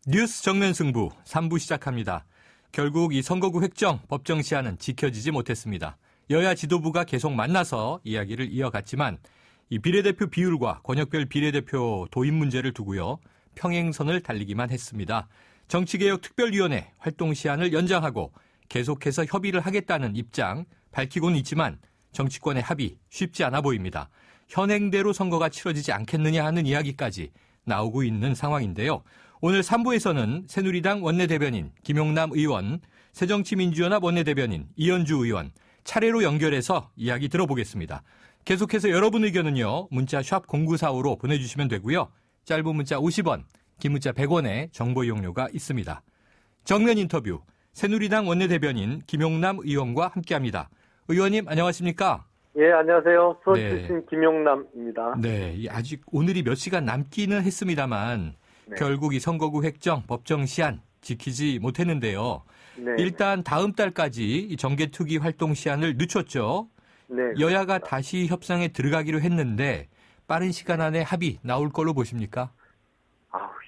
뉴스 정면 승부 3부 시작합니다. 결국 이 선거구 획정 법정 시한은 지켜지지 못했습니다. 여야 지도부가 계속 만나서 이야기를 이어갔지만 이 비례대표 비율과 권역별 비례대표 도입 문제를 두고요. 평행선을 달리기만 했습니다. 정치개혁특별위원회 활동 시한을 연장하고 계속해서 협의를 하겠다는 입장 밝히고는 있지만 정치권의 합의 쉽지 않아 보입니다. 현행대로 선거가 치러지지 않겠느냐 하는 이야기까지 나오고 있는 상황인데요. 오늘 3부에서는 새누리당 원내대변인 김용남 의원, 새정치민주연합 원내대변인 이현주 의원 차례로 연결해서 이야기 들어보겠습니다. 계속해서 여러분 의견은요. 문자 샵 0945로 보내주시면 되고요. 짧은 문자 50원, 긴 문자 100원의 정보 이용료가 있습니다. 정면 인터뷰 새누리당 원내대변인 김용남 의원과 함께합니다. 의원님 안녕하십니까? 예, 안녕하세요. 수원 출신 김용남입니다. 네, 아직 오늘이 몇 시간 남기는 했습니다만 네. 결국 이 선거구 획정 법정 시한 지키지 못했는데요. 네. 일단 다음 달까지 이 정개특위 활동 시한을 늦췄죠. 네. 여야가 다시 협상에 들어가기로 했는데 빠른 시간 안에 합의 나올 걸로 보십니까?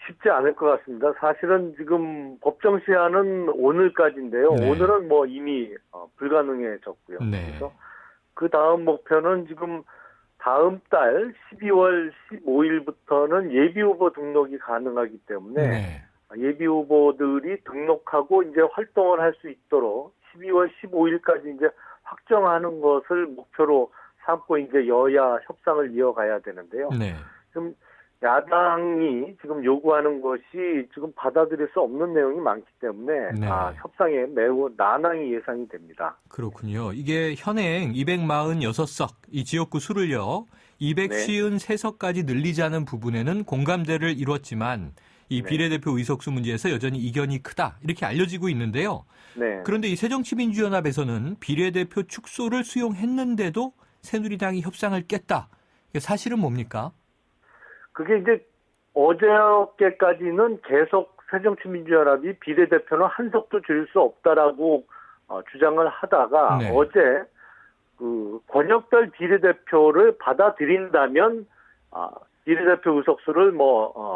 쉽지 않을 것 같습니다. 사실은 지금 법정 시한은 오늘까지인데요. 네. 오늘은 뭐 이미 불가능해졌고요. 네. 그래서 그 다음 목표는 지금 다음 달 12월 15일부터는 예비후보 등록이 가능하기 때문에 네. 예비후보들이 등록하고 이제 활동을 할 수 있도록 12월 15일까지 이제 확정하는 것을 목표로 삼고 이제 여야 협상을 이어가야 되는데요. 네. 지금 야당이 지금 요구하는 것이 지금 받아들일 수 없는 내용이 많기 때문에 네. 협상에 매우 난항이 예상이 됩니다. 그렇군요. 이게 현행 246석 이 지역구 수를요. 253석까지 늘리자는 부분에는 공감대를 이뤘지만 이 비례대표 의석수 문제에서 여전히 이견이 크다 이렇게 알려지고 있는데요. 네. 그런데 이 새정치민주연합에서는 비례대표 축소를 수용했는데도 새누리당이 협상을 깼다. 이게 사실은 뭡니까? 그게 이제 어저께까지는 계속 새정치민주연합이 비례대표는 한 석도 줄 수 없다라고 주장을 하다가 네. 어제 그 권역별 비례대표를 받아들인다면 비례대표 의석수를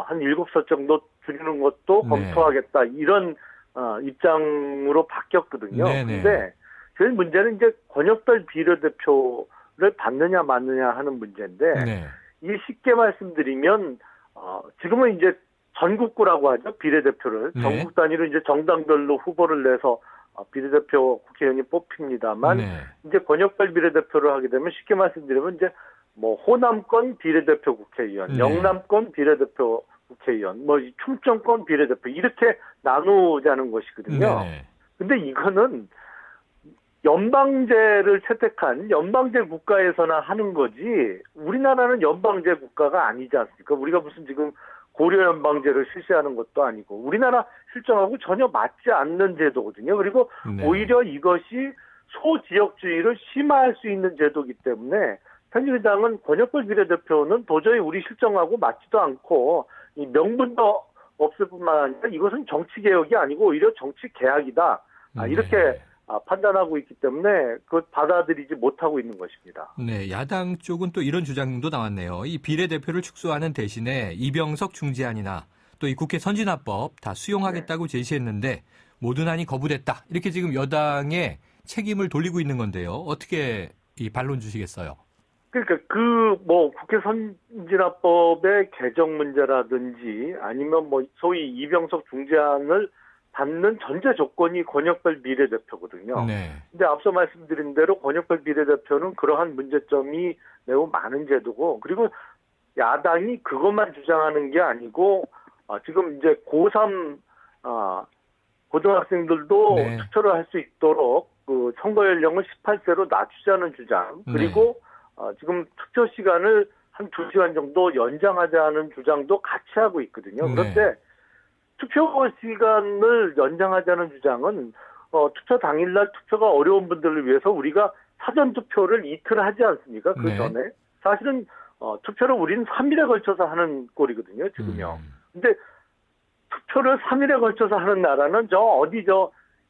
한 7석 정도 줄이는 것도 네. 검토하겠다 이런 입장으로 바뀌었거든요. 네네. 근데 제일 문제는 이제 권역별 비례대표를 받느냐 마느냐 하는 문제인데 네. 이 쉽게 말씀드리면 지금은 이제 전국구라고 하죠. 비례대표를 네. 전국 단위로 이제 정당별로 후보를 내서 비례대표 국회의원이 뽑힙니다만 네. 이제 권역별 비례대표를 하게 되면 쉽게 말씀드리면 이제 호남권 비례대표 국회의원, 네. 영남권 비례대표 국회의원, 충청권 비례대표 이렇게 나누자는 것이거든요. 네. 근데 이거는 연방제를 채택한 연방제 국가에서나 하는 거지 우리나라는 연방제 국가가 아니지 않습니까? 우리가 무슨 지금 고려 연방제를 실시하는 것도 아니고 우리나라 실정하고 전혀 맞지 않는 제도거든요. 그리고 네. 오히려 이것이 소지역주의를 심화할 수 있는 제도이기 때문에 새누리당은 권역별 비례대표는 도저히 우리 실정하고 맞지도 않고 이 명분도 없을 뿐만 아니라 이것은 정치개혁이 아니고 오히려 정치개혁이다. 이렇게 판단하고 있기 때문에 그걸 받아들이지 못하고 있는 것입니다. 네, 야당 쪽은 또 이런 주장도 나왔네요. 이 비례대표를 축소하는 대신에 이병석 중재안이나 또 이 국회 선진화법 다 수용하겠다고 제시했는데 모든 안이 거부됐다. 이렇게 지금 여당의 책임을 돌리고 있는 건데요. 어떻게 이 반론 주시겠어요? 그러니까 국회 선진화법의 개정 문제라든지 아니면 소위 이병석 중재안을 받는 전제 조건이 권역별 비례대표거든요. 네. 근데 앞서 말씀드린 대로 권역별 비례대표는 그러한 문제점이 매우 많은 제도고, 그리고 야당이 그것만 주장하는 게 아니고, 지금 이제 고3, 고등학생들도 네. 투표를 할 수 있도록 그 선거 연령을 18세로 낮추자는 주장, 그리고 지금 투표 시간을 한 2시간 정도 연장하자는 주장도 같이 하고 있거든요. 그런데 투표 시간을 연장하자는 주장은 투표 당일날 투표가 어려운 분들을 위해서 우리가 사전 투표를 이틀 하지 않습니까? 그 전에 사실은 투표를 우리는 3일에 걸쳐서 하는 꼴이거든요. 지금요. 근데 투표를 3일에 걸쳐서 하는 나라는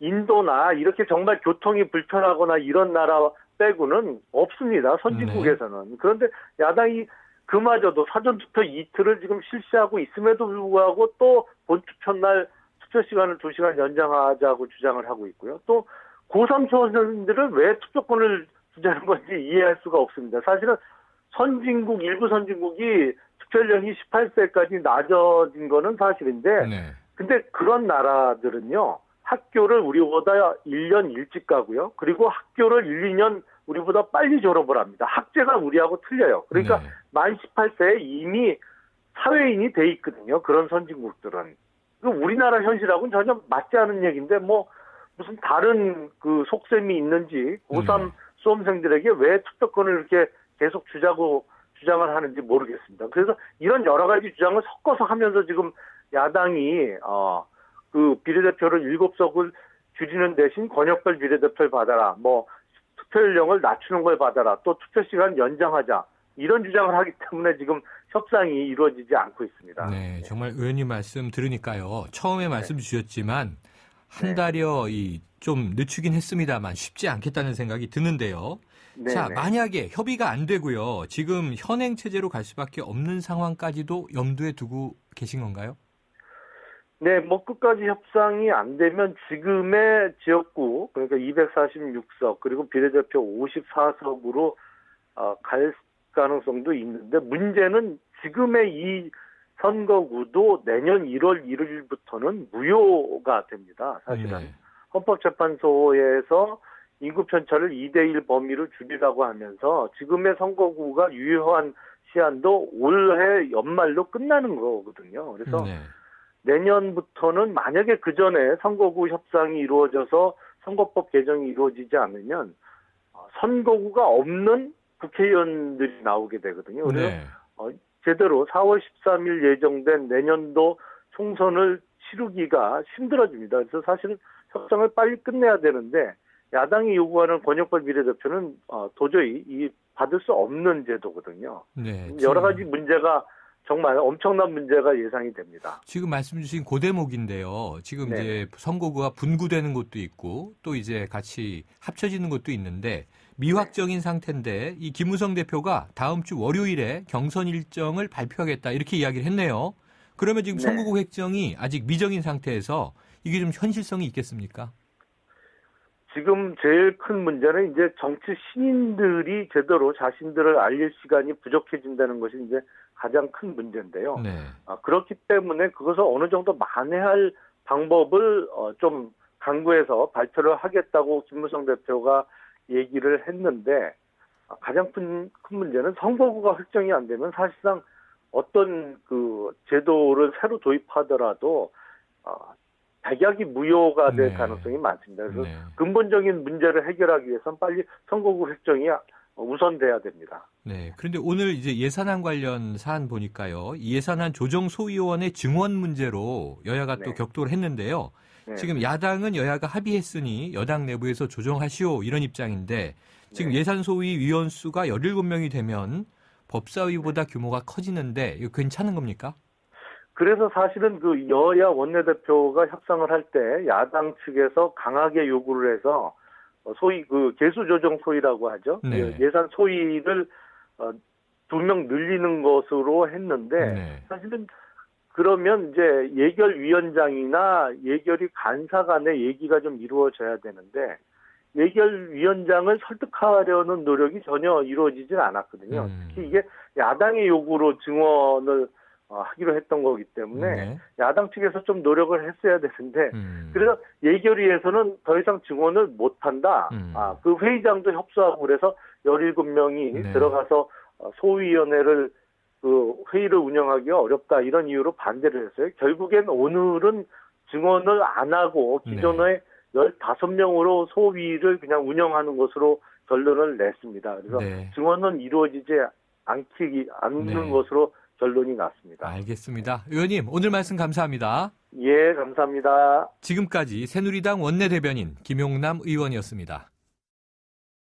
인도나 이렇게 정말 교통이 불편하거나 이런 나라 빼고는 없습니다. 선진국에서는. 그런데 야당이 그마저도 사전투표 이틀을 지금 실시하고 있음에도 불구하고 또 본투표날 투표 시간을 2시간 연장하자고 주장을 하고 있고요. 또 고3 수험생들은 왜 투표권을 주자는 건지 이해할 수가 없습니다. 사실은 일부 선진국이 투표연령이 18세까지 낮아진 거는 사실인데, 네. 근데 그런 나라들은요, 학교를 우리보다 1년 일찍 가고요. 그리고 학교를 1, 2년 우리보다 빨리 졸업을 합니다. 학제가 우리하고 틀려요. 그러니까 네. 만 18세에 이미 사회인이 돼 있거든요. 그런 선진국들은. 우리나라 현실하고는 전혀 맞지 않은 얘기인데, 무슨 다른 그 속셈이 있는지 고3 수험생들에게 왜 투표권을 이렇게 계속 주장을 하는지 모르겠습니다. 그래서 이런 여러 가지 주장을 섞어서 하면서 지금 야당이 그 비례대표를 7석을 줄이는 대신 권역별 비례대표를 받아라, 투표 연령을 낮추는 걸 받아라, 또 투표 시간 연장하자, 이런 주장을 하기 때문에 지금 협상이 이루어지지 않고 있습니다. 네, 정말 의원님 말씀 들으니까요. 처음에 말씀 주셨지만 한 달여 좀 늦추긴 했습니다만 쉽지 않겠다는 생각이 드는데요. 네, 자, 네. 만약에 협의가 안 되고요. 지금 현행 체제로 갈 수밖에 없는 상황까지도 염두에 두고 계신 건가요? 네, 끝까지 협상이 안 되면 지금의 지역구, 그러니까 246석, 그리고 비례대표 54석으로 갈 가능성도 있는데, 문제는 지금의 이 선거구도 내년 1월 1일부터는 무효가 됩니다. 사실은. 네. 헌법재판소에서 인구 편차를 2대1 범위로 줄이라고 하면서 지금의 선거구가 유효한 시한도 올해 연말로 끝나는 거거든요. 그래서 네. 내년부터는 만약에 그 전에 선거구 협상이 이루어져서 선거법 개정이 이루어지지 않으면 선거구가 없는 국회의원들이 나오게 되거든요. 그래서 네. 제대로 4월 13일 예정된 내년도 총선을 치르기가 힘들어집니다. 그래서 사실은 협상을 빨리 끝내야 되는데 야당이 요구하는 권역별 비례대표는 도저히 받을 수 없는 제도거든요. 네. 여러 가지 문제가 정말 엄청난 문제가 예상이 됩니다. 지금 말씀 주신 그 대목인데요. 지금 네. 이제 선거구가 분구되는 곳도 있고 또 이제 같이 합쳐지는 곳도 있는데 미확정인 상태인데 이 김무성 대표가 다음 주 월요일에 경선 일정을 발표하겠다 이렇게 이야기를 했네요. 그러면 지금 네. 선거구 획정이 아직 미정인 상태에서 이게 좀 현실성이 있겠습니까? 지금 제일 큰 문제는 이제 정치 신인들이 제대로 자신들을 알릴 시간이 부족해진다는 것이 이제 가장 큰 문제인데요. 네. 그렇기 때문에 그것을 어느 정도 만회할 방법을 좀 강구해서 발표를 하겠다고 김무성 대표가 얘기를 했는데 가장 큰 문제는 선거구가 획정이 안 되면 사실상 어떤 그 제도를 새로 도입하더라도 백약이 무효가 될 네. 가능성이 많습니다. 그래서 네. 근본적인 문제를 해결하기 위해서는 빨리 선거구 획정이 우선돼야 됩니다. 네. 그런데 오늘 이제 예산안 관련 사안 보니까요. 이 예산안 조정 소위원회 증원 문제로 여야가 또 네. 격돌을 했는데요. 네. 지금 야당은 여야가 합의했으니 여당 내부에서 조정하시오 이런 입장인데 지금 네. 예산 소위 위원 수가 17명이 되면 법사위보다 규모가 커지는데 이거 괜찮은 겁니까? 그래서 사실은 그 여야 원내대표가 협상을 할 때 야당 측에서 강하게 요구를 해서 소위 그 개수조정 소위라고 하죠. 네. 예산 소위를 2명 늘리는 것으로 했는데 네. 사실은 그러면 이제 예결위원장이나 예결위 간사 간의 얘기가 좀 이루어져야 되는데 예결위원장을 설득하려는 노력이 전혀 이루어지질 않았거든요. 특히 이게 야당의 요구로 증원을 하기로 했던 거기 때문에 네. 야당 측에서 좀 노력을 했어야 되는데 그래서 예결위에서는 더 이상 증원을 못한다. 그 회의장도 협소하고 그래서 17명이 네. 들어가서 소위원회를 그 회의를 운영하기가 어렵다 이런 이유로 반대를 했어요. 결국엔 오늘은 증원을 안 하고 기존의 15명으로 소위를 그냥 운영하는 것으로 결론을 냈습니다. 그래서 네. 증원은 이루어지지 않는 네. 것으로 결론이 났습니다. 알겠습니다. 의원님 오늘 말씀 감사합니다. 예, 감사합니다. 지금까지 새누리당 원내대변인 김용남 의원이었습니다.